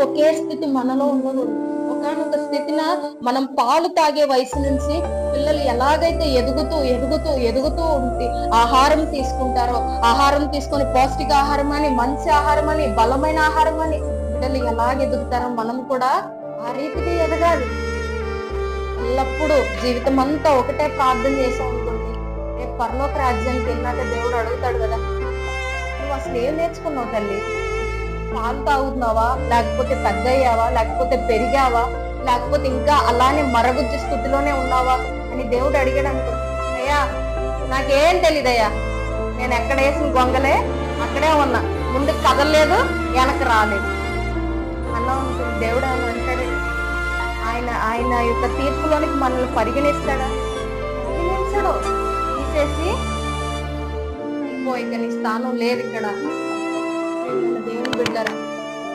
ఒకే స్థితి మనలో ఉండకూడదు. ఒకానొక స్థితిన మనం పాలు తాగే వయసు నుంచి పిల్లలు ఎలాగైతే ఎదుగుతూ ఎదుగుతూ ఎదుగుతూ ఉంటే ఆహారం తీసుకుంటారో, ఆహారం తీసుకొని పౌష్టికాహారం అని, మంచి ఆహారం అని, బలమైన ఆహారం అని బిడ్డలు ఎలాగ ఎదుగుతారో మనం కూడా ఆ రీతిగా ఎదగాలి. ఎల్లప్పుడూ జీవితం అంతా ఒకటే ప్రార్థన చేసాం అనుకోండి, రేపు పరలోక రాజ్యానికి వెళ్ళినాక దేవుడు అడుగుతాడు కదా, నువ్వు అసలు ఏం నేర్చుకున్నావు తల్లి? పాలు తాగుతున్నావా, లేకపోతే తగ్గయ్యావా, లేకపోతే పెరిగావా, లేకపోతే ఇంకా అలానే మరగుజ్జు స్థితిలోనే ఉన్నావా అని దేవుడు అడిగాడు అనుకో, అయ్యా నాకేం తెలీదయ్యా, నేను ఎక్కడ వేసిన గొంగలే అక్కడే ఉన్నా, ముందుకు కదలలేదు, వెనక రాలేదు అన్నా ఉంటుంది. దేవుడు అని అంటాడు, ఆయన యొక్క తీర్పులోనికి మనల్ని పరిగణిస్తాడా? పరిగణించడు. తీసేసి ఇక నీ స్థానం లేదు ఇక్కడ. దేవుని బిడ్డరా,